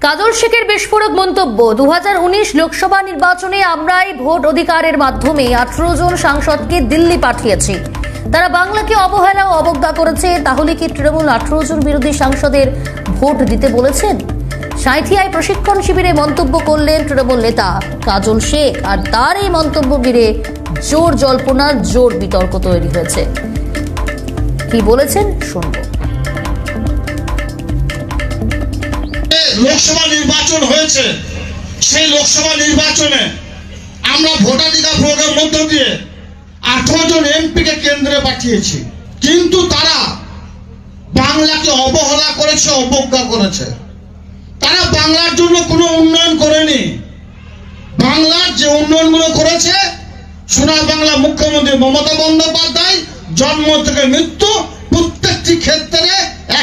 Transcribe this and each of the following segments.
কাজল শেখের বিস্ফোরক মন্তব্য। 2019 লোকসভা নির্বাচনে আমরাই ভোট অধিকারের মাধ্যমে 18 জন সাংসদকে দিল্লি পাঠিয়েছি। তারা বাংলাকে অবহেলা ও অবজ্ঞা করেছে। তাহলে কি তৃণমূল 18 জন বিরোধী সাংসদের ভোট দিতে বলেছেন? সাঁইথিয়ায় প্রশিক্ষণ শিবিরে মন্তব্য করলেন তৃণমূল নেতা কাজল শেখ। আর তার এই মন্তব্য ঘিরে জোর জল্পনা, জোর বিতর্ক তৈরি হয়েছে। কি বলেছেন শুনবো। লোকসভা নির্বাচন হয়েছে, সেই লোকসভা নির্বাচনে আমরা ভোটাধিকার প্রয়োগের মধ্য দিয়ে 18 জন এমপিকে কেন্দ্রে পাঠিয়েছি, কিন্তু তারা বাংলাকে অবহেলা করেছে, অবজ্ঞা করেছে। তারা বাংলার জন্য কোনো উন্নয়ন করেনি। বাংলার যে উন্নয়নগুলো করেছে, সোনার বাংলা মুখ্যমন্ত্রী মমতা বন্দ্যোপাধ্যায় জন্ম থেকে মৃত্যু প্রত্যেকটি ক্ষেত্রে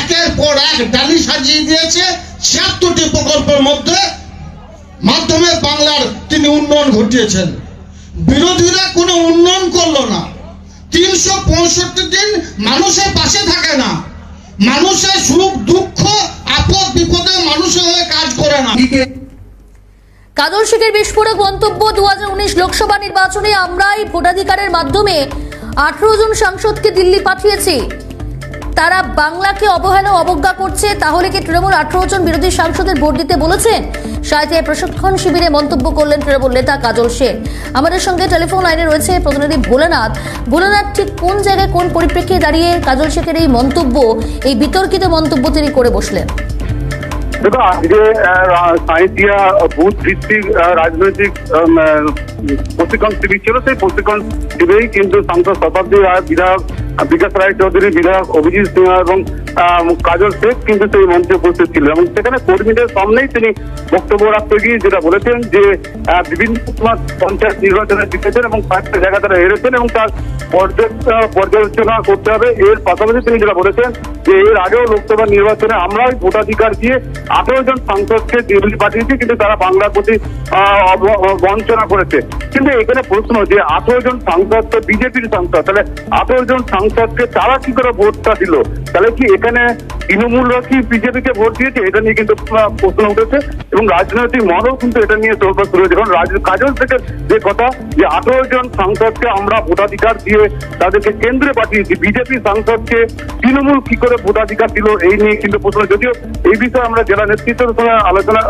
একের পর এক ডালি সাজিয়ে দিয়েছে। 76টি প্রকল্পের মাধ্যমে বাংলার তিনি উন্নয়ন ঘটিয়েছেন। বিরোধীরা কোনো উন্নয়ন করলো না। 365 দিন মানুষের পাশে থাকে না, মানুষের সুখ দুঃখ আপদ বিপদে মানুষের হয়ে কাজ করে না। কাজল শেখের বিস্ফোরক মন্তব্য। 2019 লোকসভা নির্বাচনে আমরাই ভোটাধিকারের মাধ্যমে 18 জন সাংসদকে দিল্লি পাঠিয়েছি। তারা বাংলাকে অবহেলা অবজ্ঞা করছে। তাহলে কি তৃণমূল 18 জন বিরোধী সাংসদের ভোট দিতে বলেছেন? সাঁইথিয়ায় প্রশিক্ষণ শিবিরে মন্তব্য করলেন তৃণমূল নেতা কাজল শেখ। আমাদের সঙ্গে টেলিফোন লাইনে রয়েছে প্রতিনিধি ভোলানাথ। ভোলানাথ, ঠিক কোন জায়গায় কোন পরিপ্রেক্ষিতে দাঁড়িয়ে কাজল শেখের এই মন্তব্য, এই বিতর্কিত মন্তব্য তিনি করে বসলেন? দেখো, আজকে সাঁইথিয়া বুথ ভিত্তিক রাজনৈতিক প্রশিক্ষণ শিবির ছিল। সেই প্রশিক্ষণ শিবিরেই কিন্তু সাংসদ শতাব্দী রায়, বিধায়ক বিকাশ রায় চৌধুরী, বিধায়ক অভিজিৎ সিংহ এবং কাজল শেখ কিন্তু সেই মঞ্চে উপস্থিত ছিল এবং সেখানে কর্মীদের সামনেই তিনি বক্তব্য রাখতে গিয়ে যেটা বলেছেন যে বিভিন্ন পঞ্চায়েত নির্বাচনে জিতেছেন এবং কয়েকটা জায়গা তারা হেরেছেন এবং তার পর্যালোচনা করতে হবে। এর পাশাপাশি তিনি যেটা বলেছেন যে এর আগেও লোকসভা নির্বাচনে আমরাই ভোটাধিকার দিয়ে 18 জন সাংসদকে দিল্লি পাঠিয়েছি, কিন্তু তারা বাংলার প্রতি বঞ্চনা করেছে। কিন্তু এখানে প্রশ্ন যে 18 জন সাংসদ তো বিজেপির সাংসদ, তাহলে 18 জন সাংসদকে তারা কি করে ভোটটা দিল? তাহলে কি এখানে তৃণমূলরা কি বিজেপিকে ভোট দিয়েছে? এটা নিয়ে কিন্তু প্রশ্ন উঠেছে এবং রাজনৈতিক মহলও কিন্তু এটা নিয়ে তোলপাড় শুরু হয়েছে। কারণ কাজল শেখের যে কথা যে 18 জন সাংসদকে আমরা ভোটাধিকার দিয়ে তাদেরকে কেন্দ্রে পাঠিয়েছি, বিজেপি সাংসদকে তৃণমূল কি করে ভোটাধিকার দিল, এই নিয়ে কিন্তু প্রশ্ন। যদিও এই বিষয়ে আমরা জেলা নেতৃত্বের সঙ্গে আলোচনা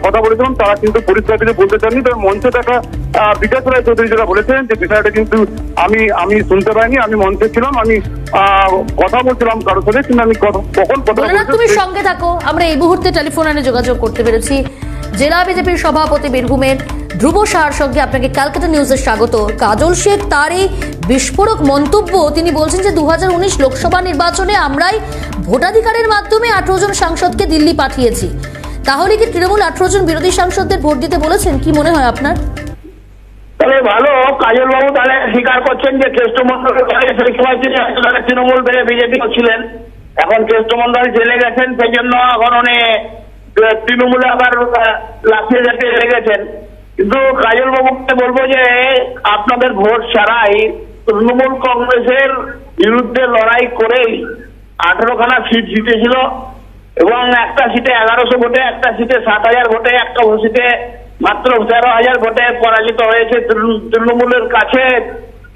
কথা বলেছিলাম, তারা কিন্তু পরিষ্কার কিছু বলতে চাননি। তবে মঞ্চে দেখা বিকাশ রায় চৌধুরী যেটা বলেছেন যে বিষয়টা কিন্তু আমি শুনতে পাইনি, আমি মঞ্চে ছিলাম, আমি কথা বলছিলাম কারোর সাথে, কিন্তু আমি কখন কথা বলছি। তুমি সঙ্গে থাকো, আমরা এই মুহূর্তে টেলিফোন লাইনে যোগাযোগ করতে পেরেছি জেলা বিজেপির সভাপতি বীরভূমের ধ্রুব সাহার সঙ্গে। আপনাকে ক্যালকাটা নিউজে স্বাগত। কাজল শেখ তার এই বিস্ফোরক মন্তব্য, তিনি বলছেন যে 2019 লোকসভা নির্বাচনে আমরাই ভোটাধিকারের মাধ্যমে 18 জন সাংসদকে দিল্লি পাঠিয়েছি। তাহলে কি তৃণমূল 18 জন বিরোধী সাংসদদের ভোট দিতে বলেছেন? কি মনে হয় আপনার? তবে ভালো, কাজল বাবু তাহলে স্বীকার করছেন যে কেষ্টমন্ডল সেই সময় তিনি তৃণমূল বেড়ে বিজেপি ছিলেন, এখন কেষ্টমন্ডল জেলে গেছেন, সেই জন্য এখন উনি তৃণমূলে আবার লাফিয়ে ঝাঁপিয়ে লেগেছেন। কিন্তু কাজল বাবুকে বলবো যে আপনাদের ভোট ছাড়াই তৃণমূল কংগ্রেসের বিরুদ্ধে লড়াই করেই 18খানা সিট জিতেছিল এবং একটা সিটে 1100 ভোটে, একটা সিটে 7000 ভোটে, একটা সিটে মাত্র 13,000 ভোটে পরাজিত হয়েছে তৃণমূলের কাছে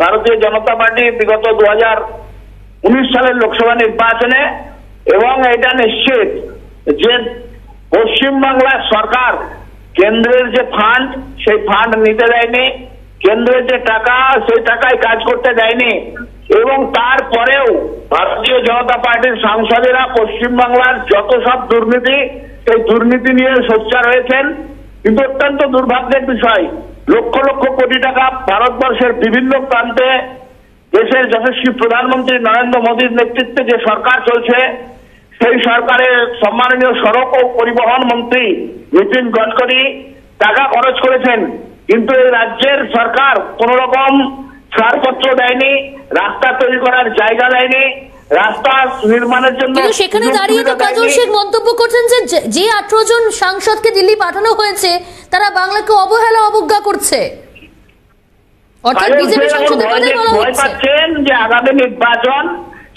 ভারতীয় জনতা পার্টি বিগত 2019 সালের লোকসভা নির্বাচনে। এবং এটা নিশ্চিত যে পশ্চিমবাংলার সরকার কেন্দ্রের যে ফান্ড, সেই ফান্ড নিতে দেয়নি, কেন্দ্রের যে টাকা, সেই টাকায় কাজ করতে দেয়নি। এবং তারপরেও ভারতীয় জনতা পার্টির সাংসদেরা পশ্চিমবাংলার যত সব দুর্নীতি, সেই দুর্নীতি নিয়ে সোচ্চার হয়েছেন। কিন্তু অত্যন্ত দুর্ভাগ্যের বিষয়, লক্ষ লক্ষ কোটি টাকা ভারতবর্ষের বিভিন্ন প্রান্তে দেশের যশস্বী প্রধানমন্ত্রী নরেন্দ্র মোদীর নেতৃত্বে যে সরকার চলছে, সেই সরকারের সম্মাননীয় সড়ক ও পরিবহন মন্ত্রী নীতিন গডকরি টাকা খরচ করেছেন, কিন্তু এই রাজ্যের সরকার কোন রকম ছাড়পত্র দেয়নি, রাস্তা তৈরি করার জায়গা দেয়নি, রাস্তা নির্মাণের জন্য। কিন্তু সেখানে দাঁড়িয়ে তো কাজল শেখ মন্তব্য করছেন যে 18 জন সাংসদকে দিল্লি পাঠানো হয়েছে তারা বাংলাকে অবহেলা অবজ্ঞা করছে, অর্থাৎ বিজেপি সাংসদের কথাই বলা হচ্ছে। ভয় পাচ্ছেন যে আগামী নির্বাচন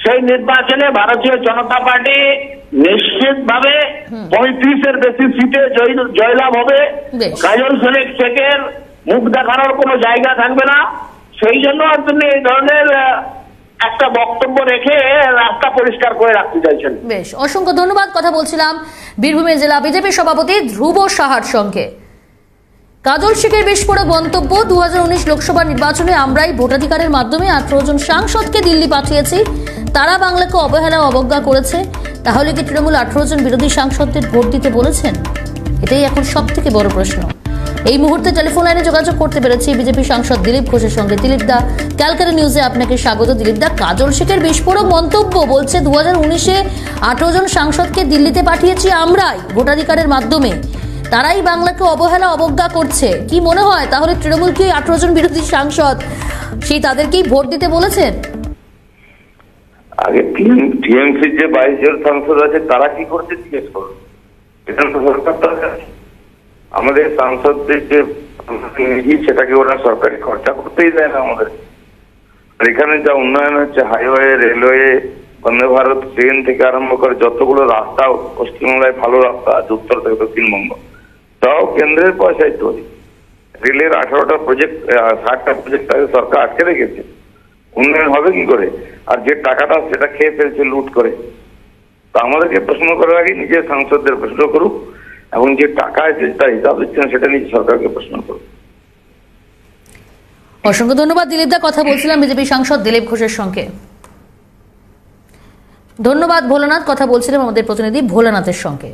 সেই নির্বাচনে ভারতীয় জনতা পার্টি নিশ্চিতভাবে 35-এর বেশি সিটে জয়লাভ হবে। বেশ। কাজল শেখের মুখ দেখানোর কোনো জায়গা থাকবে না। সেই জন্য তিনি এই ধরনের একটা বক্তব্য রেখে রাস্তা পরিষ্কার করে রাখতে চাইছেন। বেশ, অসংখ্য ধন্যবাদ। কথা বলছিলাম বীরভূমের জেলা বিজেপি সভাপতি ধ্রুব সাহার সঙ্গে। কাজল শেখের বিস্ফোরক মন্তব্য, 2019 লোকসভা নির্বাচনে আমরাই ভোটাধিকারের মাধ্যমে 18 জন সাংসদকে দিল্লি পাঠিয়েছি, তারা বাংলাকে অবহেলা অবজ্ঞা করেছে। তাহলে কি তৃণমূল 18 জন বিরোধী সাংসদদের ভোট দিতে বলেছেন? এটাই এখন সব থেকে বড় প্রশ্ন। এই মুহূর্তে টেলিফোন লাইনে যোগাযোগ করতে পেরেছি বিজেপি সাংসদ দিলীপ ঘোষের সঙ্গে। দিলীপ দা, ক্যালকাটা নিউজে আপনাকে স্বাগত। দিলীপ দা, কাজল শেখের বিস্ফোরক মন্তব্য, বলছে 2019-এ 18 জন সাংসদকে দিল্লিতে পাঠিয়েছি আমরাই ভোটাধিকারের মাধ্যমে, তারাই বাংলাকে অবহেলা অবজ্ঞা করছে। কি মনে হয় তাহলে তৃণমূল কি 18 জন বিরোধী সাংসদ সেই তাদেরকেই ভোট দিতে বলেছেন? আগে টিএমসির যে 22 জন সাংসদ আছে তারা কি করছে জিজ্ঞেস করুন। এটা তো সরকার দরকার। আমাদের সাংসদদের যে সেটাকে ওরা সরকারি খরচা করতেই দেয় না আমাদের। আর এখানে যা উন্নয়ন হচ্ছে, highway, railway, Vande Bharat train থেকে আরম্ভ করে যতগুলো রাস্তা পশ্চিমবাংলায় ভালো রাস্তা আছে, উত্তর থেকে দক্ষিণবঙ্গ, তাও কেন্দ্রের পয়সায় তৈরি। রেলের 18টা প্রজেক্ট, 60টা প্রজেক্ট সরকার আটকে রেখেছে। উন্নয়ন হবে কি করে? আর যে টাকাটা সেটা খেয়ে ফেলছে লুট করে। তো আমাদেরকে প্রশ্ন করার আগে নিজের সাংসদদের প্রশ্ন করুক, এবং যে টাকা আছে তার হিসাব দিচ্ছেন সেটা নিয়ে সরকারকে প্রশ্ন করুক। অসংখ্য ধন্যবাদ দিলীপ দা। কথা বলছিলাম বিজেপি সাংসদ দিলীপ ঘোষের সঙ্গে। ধন্যবাদ ভোলানাথ। কথা বলছিলাম আমাদের প্রতিনিধি ভোলানাথের সঙ্গে।